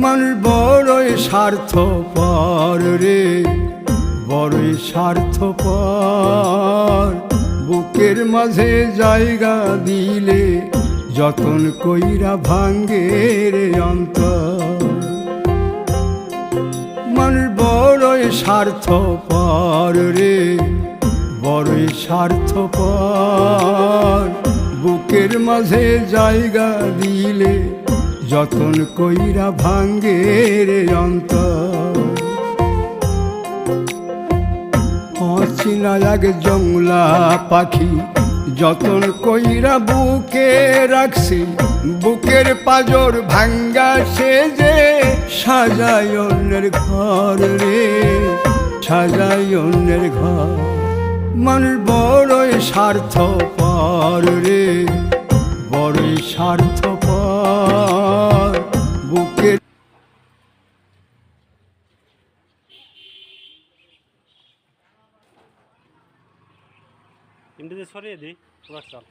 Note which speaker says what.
Speaker 1: মানুষ বড়ই স্বার্থপর রে, বড়ই স্বার্থপর। বুকের মাঝে জায়গা দিলে যতন কইরা ভাঙ্গে রে অন্তর। মানুষ বড়ই স্বার্থপর রে, বড়ই স্বার্থপর। বুকের মাঝে জায়গা দিলে যতন কইরা ভাঙ্গে রে অন্তর। অচিনা এক জংলা পাখি যতন কইরা বুকে রাখছি, বুকের পাজর ভাঙ্গা সে যে সাজায় অন্যের ঘর রে, সাজায় অন্যের ঘর। মানুষ বড়ই স্বার্থপর রে, বড়ই স্বার্থপর। বুকের
Speaker 2: ইন্ডিতে সরিয়ে দিই চাল।